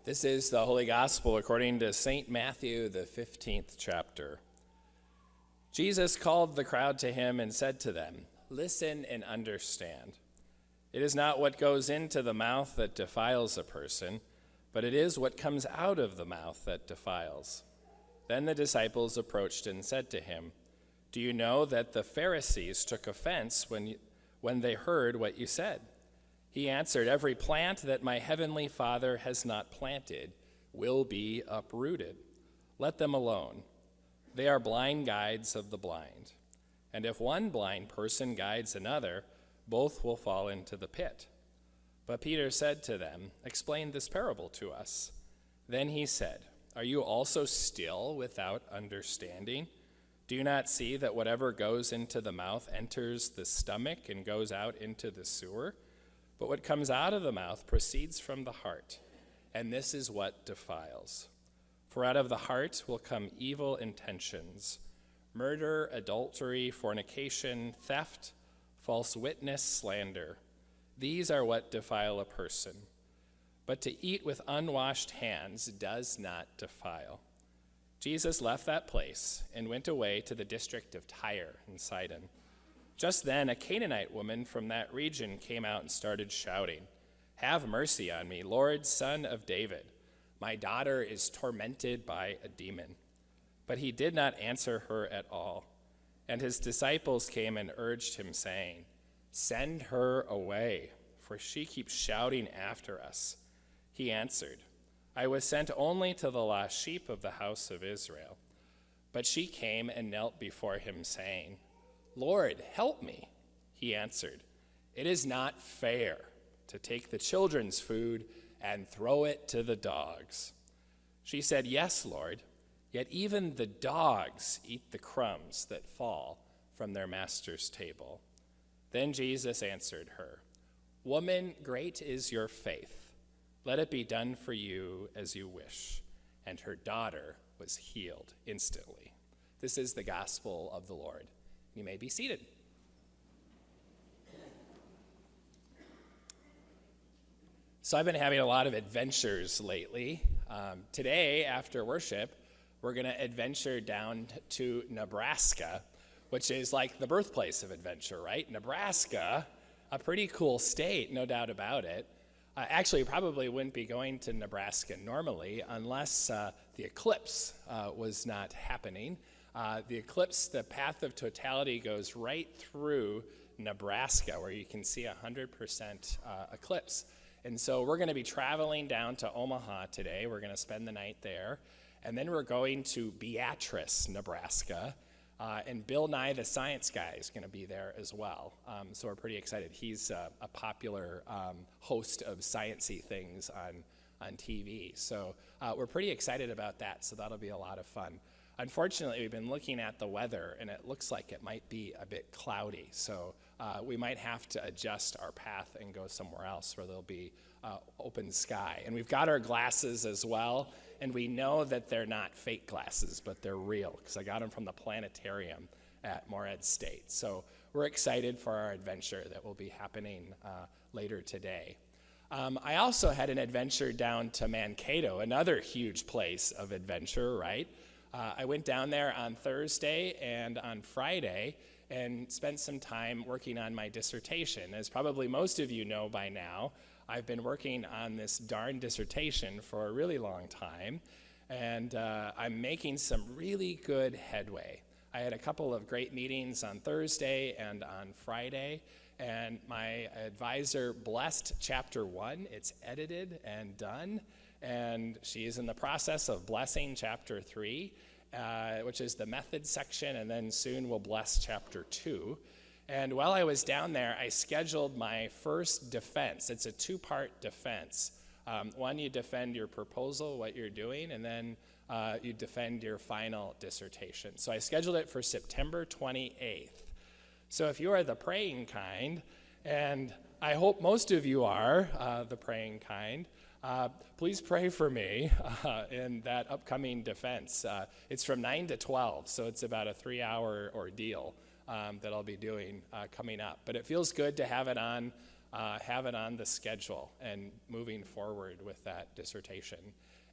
This is the Holy Gospel according to St. Matthew, the 15th chapter. Jesus called the crowd to him and said to them, "Listen and understand. It is not what goes into the mouth that defiles a person, but it is what comes out of the mouth that defiles." Then the disciples approached and said to him, "Do you know that the Pharisees took offense when they heard what you said?" He answered, "Every plant that my heavenly Father has not planted will be uprooted. Let them alone. They are blind guides of the blind. And if one blind person guides another, both will fall into the pit." But Peter said to them, "Explain this parable to us." Then he said, "Are you also still without understanding? Do you not see that whatever goes into the mouth enters the stomach and goes out into the sewer? But what comes out of the mouth proceeds from the heart, and this is what defiles. For out of the heart will come evil intentions, murder, adultery, fornication, theft, false witness, slander. These are what defile a person. But to eat with unwashed hands does not defile." Jesus left that place and went away to the district of Tyre and Sidon. Just then, a Canaanite woman from that region came out and started shouting, "Have mercy on me, Lord, Son of David. My daughter is tormented by a demon." But he did not answer her at all. And his disciples came and urged him, saying, "Send her away, for she keeps shouting after us." He answered, "I was sent only to the lost sheep of the house of Israel." But she came and knelt before him, saying, "Lord, help me." He answered, "It is not fair to take the children's food and throw it to the dogs." She said, "Yes, Lord, yet even the dogs eat the crumbs that fall from their master's table." Then Jesus answered her, "Woman, great is your faith. Let it be done for you as you wish." And her daughter was healed instantly. This is the gospel of the Lord. You may be seated. So I've been having a lot of adventures lately. Today, after worship, we're going to adventure down to Nebraska, which is like the birthplace of adventure, right? Nebraska, a pretty cool state, no doubt about it. Actually, you probably wouldn't be going to Nebraska normally unless the eclipse was not happening. The eclipse, the path of totality, goes right through Nebraska, where you can see 100% eclipse. And so we're going to be traveling down to Omaha today. We're going to spend the night there. And then we're going to Beatrice, Nebraska. And Bill Nye, the science guy, is going to be there as well. So we're pretty excited. He's a popular host of science-y things on TV. So we're pretty excited about that. So that'll be a lot of fun. Unfortunately, we've been looking at the weather, and it looks like it might be a bit cloudy. So we might have to adjust our path and go somewhere else where there'll be open sky. And we've got our glasses as well, and we know that they're not fake glasses, but they're real, because I got them from the planetarium at Morehead State. So we're excited for our adventure that will be happening later today. I also had an adventure down to Mankato, another huge place of adventure, right? I went down there on Thursday and on Friday and spent some time working on my dissertation. As probably most of you know by now, I've been working on this darn dissertation for a really long time, and I'm making some really good headway. I had a couple of great meetings on Thursday and on Friday, and my advisor blessed chapter 1. It's edited and done. And she is in the process of blessing chapter 3, which is the method section, and then soon we'll bless chapter 2. And while I was down there, I scheduled my first defense. It's a 2-part defense. One, you defend your proposal, what you're doing, and then you defend your final dissertation. So I scheduled it for September 28th. So if you are the praying kind, and I hope most of you are the praying kind, please pray for me in that upcoming defense. It's from 9 to 12, so it's about a 3-hour ordeal that I'll be doing coming up. But it feels good to have it on have it on the schedule and moving forward with that dissertation.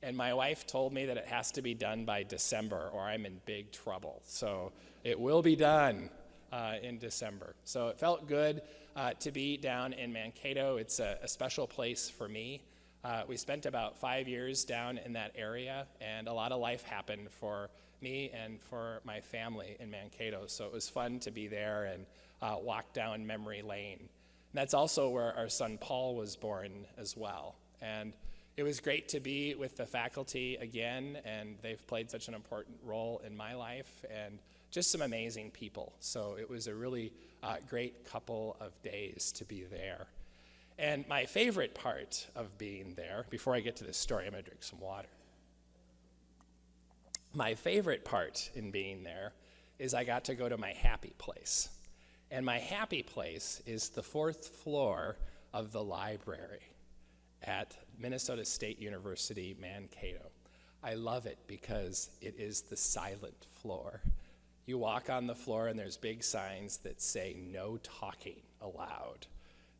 And my wife told me that it has to be done by December or I'm in big trouble. So it will be done in December. So it felt good to be down in Mankato. It's a special place for me. We spent about 5 years down in that area, and a lot of life happened for me and for my family in Mankato. So it was fun to be there and walk down memory lane. And that's also where our son Paul was born as well. And it was great to be with the faculty again, and they've played such an important role in my life, and just some amazing people. So it was a really great couple of days to be there. And my favorite part of being there, before I get to this story, I'm going to drink some water. My favorite part in being there is I got to go to my happy place. And my happy place is the 4th floor of the library at Minnesota State University, Mankato. I love it because it is the silent floor. You walk on the floor and there's big signs that say no talking allowed,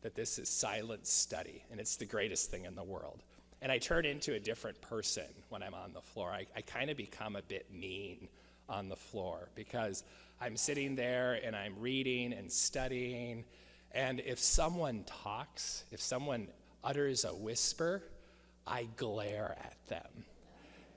that this is silent study, and it's the greatest thing in the world. And I turn into a different person when I'm on the floor. I kind of become a bit mean on the floor because I'm sitting there and I'm reading and studying, and if someone talks, if someone utters a whisper, I glare at them.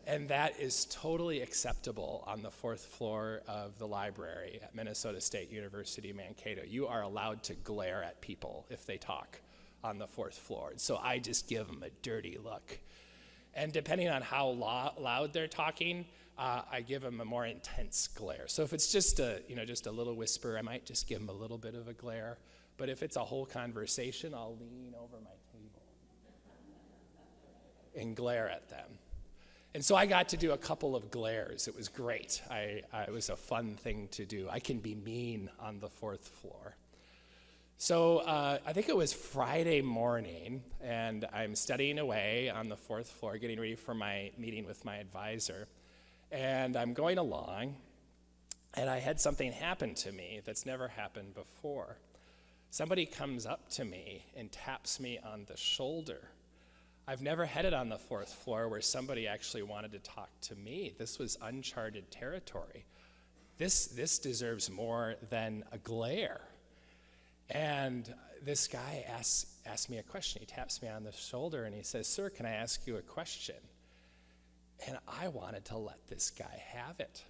And that is totally acceptable on the 4th floor of the library at Minnesota State University, Mankato. You are allowed to glare at people if they talk on the 4th floor. So I just give them a dirty look. And depending on how loud they're talking, I give them a more intense glare. So if it's just a little whisper, I might just give them a little bit of a glare. But if it's a whole conversation, I'll lean over my table and glare at them. And so I got to do a couple of glares. It was great. It was a fun thing to do. I can be mean on the 4th floor. So I think it was Friday morning, and I'm studying away on the 4th floor, getting ready for my meeting with my advisor. And I'm going along, and I had something happen to me that's never happened before. Somebody comes up to me and taps me on the shoulder. I've never had it on the 4th floor where somebody actually wanted to talk to me. This was uncharted territory. This deserves more than a glare. And this guy asks me a question. He taps me on the shoulder and he says, "Sir, can I ask you a question?" And I wanted to let this guy have it.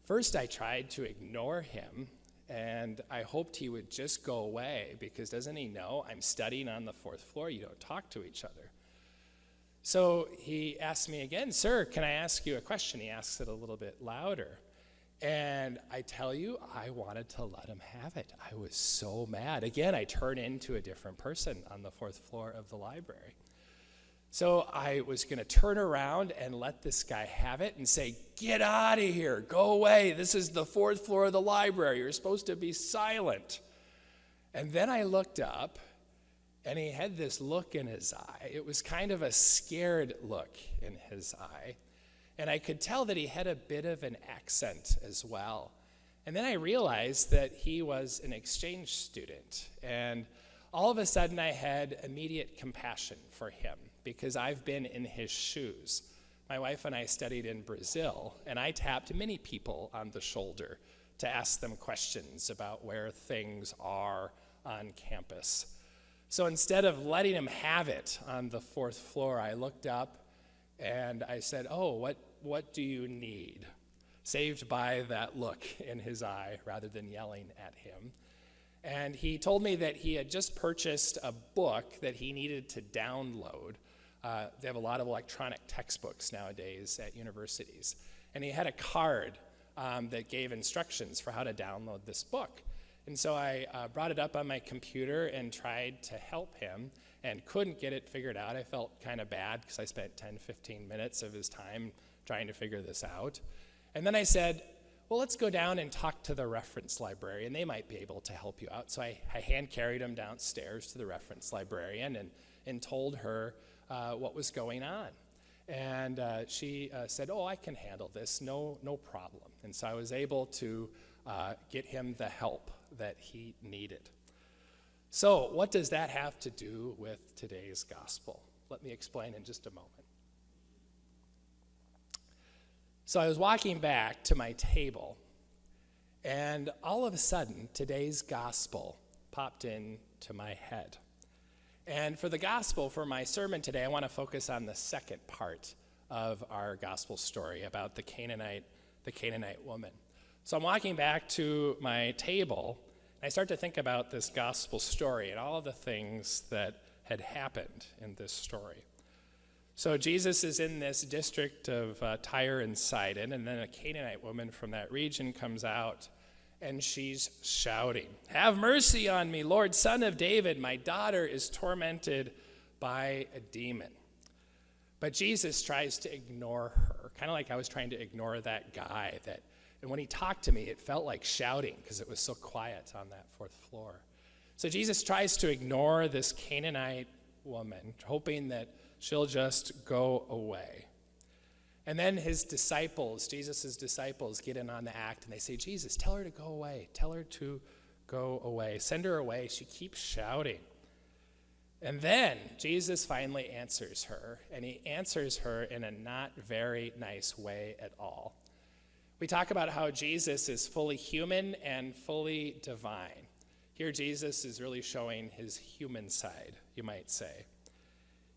First, I tried to ignore him, and I hoped he would just go away, because doesn't he know I'm studying on the 4th floor? You don't talk to each other. So he asked me again, "Sir, can I ask you a question?" He asks it a little bit louder. And I tell you, I wanted to let him have it. I was so mad. Again, I turn into a different person on the 4th floor of the library. So I was going to turn around and let this guy have it and say, "Get out of here, go away. This is the 4th floor of the library. You're supposed to be silent." And then I looked up, and he had this look in his eye. It was kind of a scared look in his eye. And I could tell that he had a bit of an accent as well. And then I realized that he was an exchange student. And all of a sudden I had immediate compassion for him, because I've been in his shoes. My wife and I studied in Brazil, and I tapped many people on the shoulder to ask them questions about where things are on campus. So instead of letting him have it on the 4th floor, I looked up and I said, "Oh, what do you need?" Saved by that look in his eye rather than yelling at him. And he told me that he had just purchased a book that he needed to download. They have a lot of electronic textbooks nowadays at universities. And he had a card that gave instructions for how to download this book. And so I brought it up on my computer and tried to help him and couldn't get it figured out. I felt kind of bad because I spent 10, 15 minutes of his time trying to figure this out. And then I said, "Well, let's go down and talk to the reference librarian. They might be able to help you out." So I hand carried him downstairs to the reference librarian and told her what was going on. And she said, "Oh, I can handle this, no problem." And so I was able to get him the help that he needed. So, what does that have to do with today's gospel? Let me explain in just a moment. So, I was walking back to my table, and all of a sudden, today's gospel popped into my head. And for the gospel, for my sermon today, I want to focus on the second part of our gospel story about the Canaanite woman. So I'm walking back to my table, and I start to think about this gospel story and all of the things that had happened in this story. So Jesus is in this district of Tyre and Sidon, and then a Canaanite woman from that region comes out, and she's shouting, "Have mercy on me, Lord, Son of David. My daughter is tormented by a demon." But Jesus tries to ignore her, kind of like I was trying to ignore that guy. And when he talked to me, it felt like shouting because it was so quiet on that fourth floor. So Jesus tries to ignore this Canaanite woman, hoping that she'll just go away. And then his disciples, Jesus' disciples, get in on the act, and they say, "Jesus, tell her to go away. Tell her to go away. Send her away. She keeps shouting." And then Jesus finally answers her, and he answers her in a not very nice way at all. We talk about how Jesus is fully human and fully divine. Here, Jesus is really showing his human side, you might say.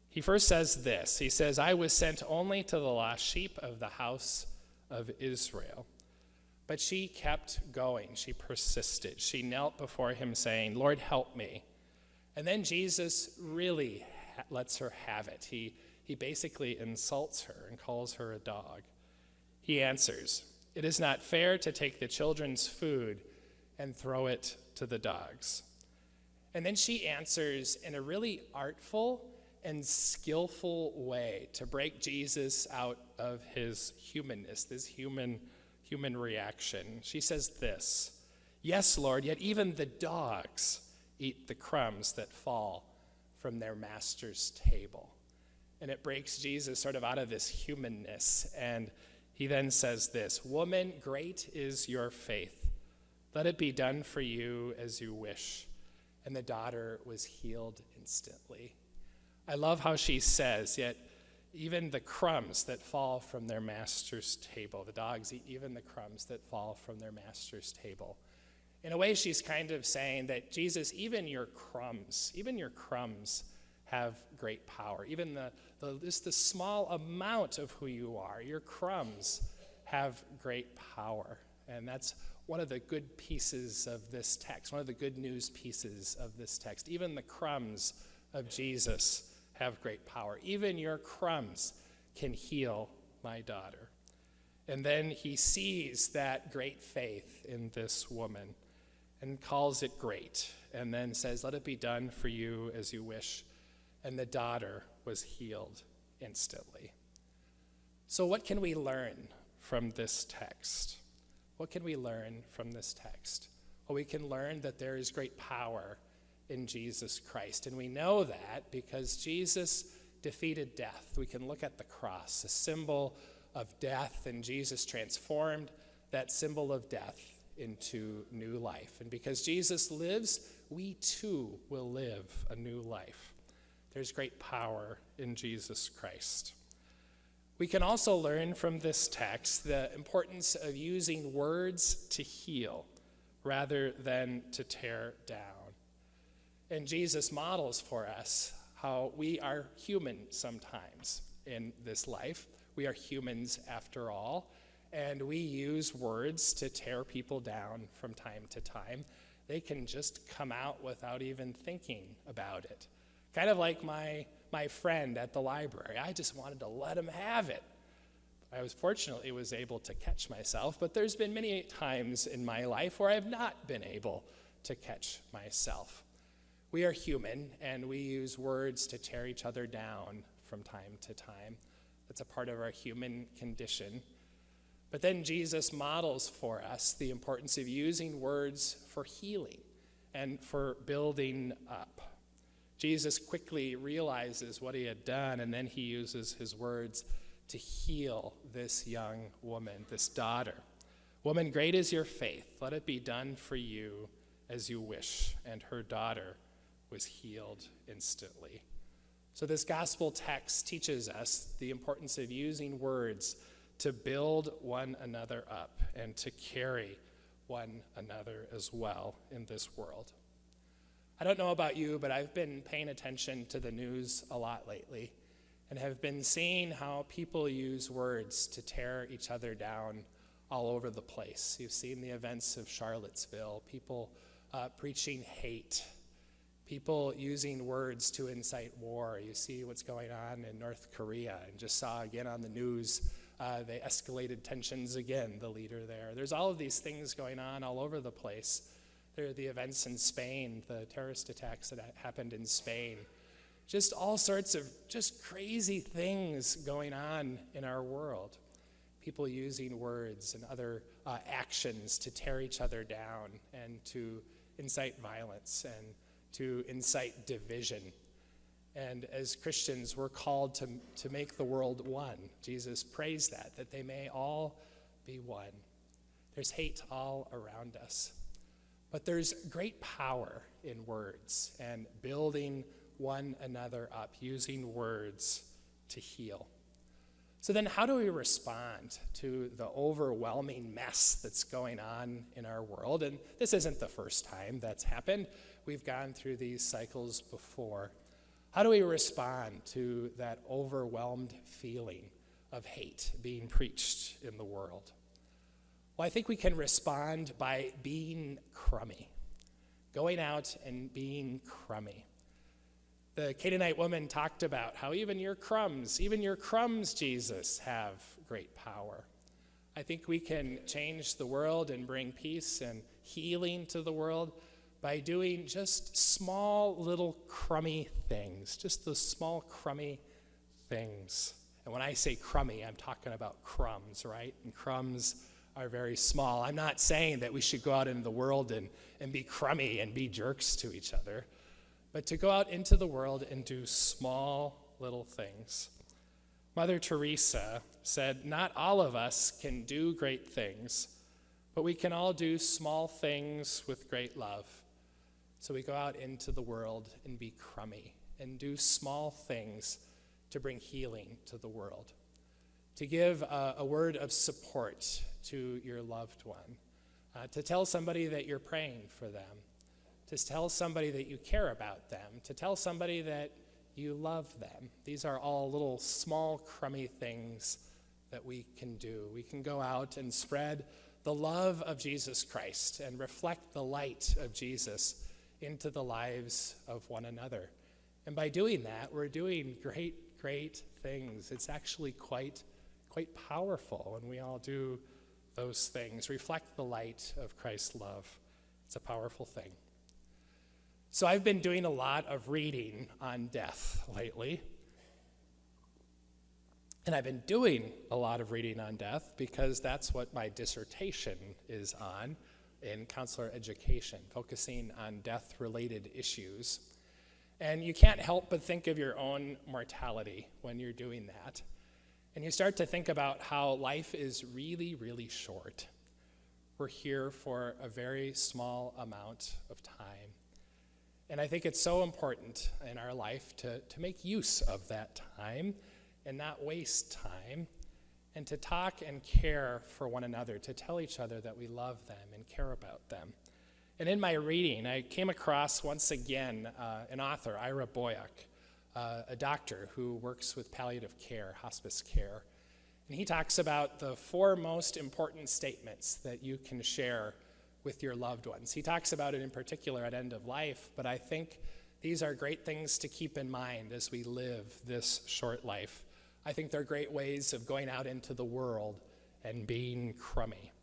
He first says this. He says, "I was sent only to the lost sheep of the house of Israel." But she kept going. She persisted. She knelt before him saying, "Lord, help me." And then Jesus really lets her have it. He basically insults her and calls her a dog. He answers, "It is not fair to take the children's food and throw it to the dogs." And then she answers in a really artful and skillful way to break Jesus out of his humanness, this human reaction. She says this, "Yes, Lord, yet even the dogs eat the crumbs that fall from their master's table." And it breaks Jesus sort of out of this humanness. And he then says this, "Woman, great is your faith. Let it be done for you as you wish." And the daughter was healed instantly. I love how she says, "Yet even the crumbs that fall from their master's table," the dogs eat even the crumbs that fall from their master's table. In a way, she's kind of saying that, Jesus, even your crumbs have great power. Even just the small amount of who you are, your crumbs have great power. And that's one of the good pieces of this text, one of the good news pieces of this text. Even the crumbs of Jesus have great power. Even your crumbs can heal my daughter. And then he sees that great faith in this woman and calls it great, and then says, "Let it be done for you as you wish." And the daughter was healed instantly. So what can we learn from this text? What can we learn from this text? Well, we can learn that there is great power in Jesus Christ. And we know that because Jesus defeated death. We can look at the cross, a symbol of death, and Jesus transformed that symbol of death into new life. And because Jesus lives, we too will live a new life. There's great power in Jesus Christ. We can also learn from this text the importance of using words to heal rather than to tear down. And Jesus models for us how we are human sometimes in this life. We are humans after all, and we use words to tear people down from time to time. They can just come out without even thinking about it. Kind of like my friend at the library. I just wanted to let him have it. I fortunately was able to catch myself, but there's been many times in my life where I've not been able to catch myself. We are human, and we use words to tear each other down from time to time. That's a part of our human condition. But then Jesus models for us the importance of using words for healing and for building up. Jesus quickly realizes what he had done, and then he uses his words to heal this young woman, this daughter. "Woman, great is your faith. Let it be done for you as you wish." And her daughter was healed instantly. So this gospel text teaches us the importance of using words to build one another up and to carry one another as well in this world. I don't know about you, but I've been paying attention to the news a lot lately and have been seeing how people use words to tear each other down all over the place. You've seen the events of Charlottesville, people preaching hate, people using words to incite war. You see what's going on in North Korea, and just saw again on the news, they escalated tensions again, the leader there. There's all of these things going on all over the place. There are the events in Spain, the terrorist attacks that happened in Spain. Just all sorts of just crazy things going on in our world. People using words and other actions to tear each other down and to incite violence and to incite division. And as Christians, we're called to make the world one. Jesus prays that they may all be one. There's hate all around us. But there's great power in words and building one another up, using words to heal. So then how do we respond to the overwhelming mess that's going on in our world? And this isn't the first time that's happened. We've gone through these cycles before. How do we respond to that overwhelmed feeling of hate being preached in the world? Well, I think we can respond by being crummy, going out and being crummy. The Canaanite woman talked about how even your crumbs, Jesus, have great power. I think we can change the world and bring peace and healing to the world by doing just small little crummy things, just those small crummy things. And when I say crummy, I'm talking about crumbs, right? And crumbs are very small. I'm not saying that we should go out into the world and be crummy and be jerks to each other, but to go out into the world and do small little things. Mother Teresa said, not all of us can do great things, but we can all do small things with great love. So we go out into the world and be crummy and do small things to bring healing to the world, to give a word of support to your loved one, to tell somebody that you're praying for them, to tell somebody that you care about them, to tell somebody that you love them. These are all little small crummy things that we can do. We can go out and spread the love of Jesus Christ and reflect the light of Jesus into the lives of one another. And by doing that, we're doing great things. It's actually quite powerful when we all do those things. Reflect the light of Christ's love. It's a powerful thing. So I've been doing a lot of reading on death lately. And I've been doing a lot of reading on death because that's what my dissertation is on in counselor education, focusing on death-related issues. And you can't help but think of your own mortality when you're doing that. And you start to think about how life is really, really short. We're here for a very small amount of time. And I think it's so important in our life to make use of that time and not waste time, and to talk and care for one another, to tell each other that we love them and care about them. And in my reading, I came across, once again, an author, Ira Boyack, a doctor who works with palliative care, hospice care. And he talks about the 4 most important statements that you can share with your loved ones. He talks about it in particular at end of life, but I think these are great things to keep in mind as we live this short life. I think they're great ways of going out into the world and being crummy.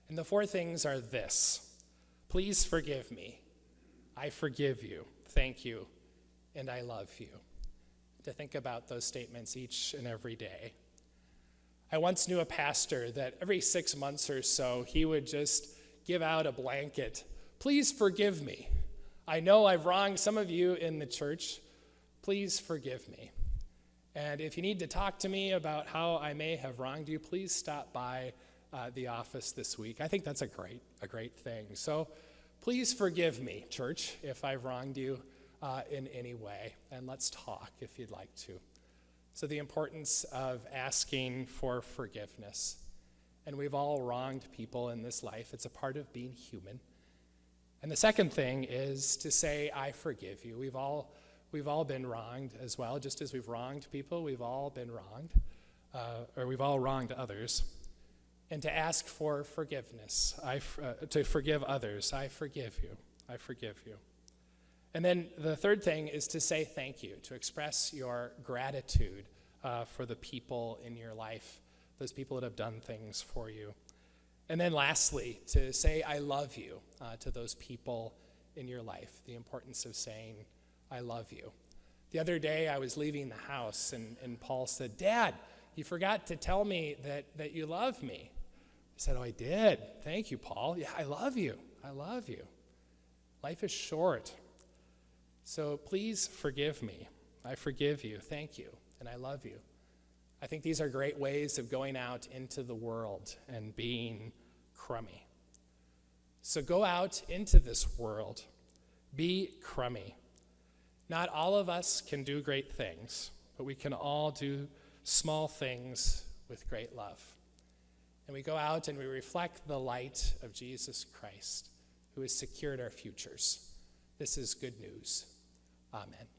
And the 4 things are this: please forgive me, I forgive you, thank you, and I love you. To think about those statements each and every day. I once knew a pastor that every 6 months or so, he would just give out a blanket. Please forgive me. I know I've wronged some of you in the church. Please forgive me. And if you need to talk to me about how I may have wronged you, please stop by the office this week. I think that's a great thing. So please forgive me, church, if I've wronged you. in any way, and let's talk if you'd like to. So the importance of asking for forgiveness. And we've all wronged people in this life. It's a part of being human. And the second thing is to say, I forgive you. We've all been wronged as well. Just as we've wronged people, we've all been wronged, or we've all wronged others. And to ask for forgiveness, to forgive others. I forgive you. I forgive you. And then the third thing is to say thank you, to express your gratitude for the people in your life, those people that have done things for you. And then lastly, to say I love you to those people in your life, the importance of saying I love you. The other day I was leaving the house and Paul said, Dad, you forgot to tell me that you love me. I said, oh, I did. Thank you, Paul. Yeah, I love you. I love you. Life is short. So please forgive me. I forgive you. Thank you. And I love you. I think these are great ways of going out into the world and being crummy. So go out into this world. Be crummy. Not all of us can do great things, but we can all do small things with great love. And we go out and we reflect the light of Jesus Christ, who has secured our futures. This is good news. Amen.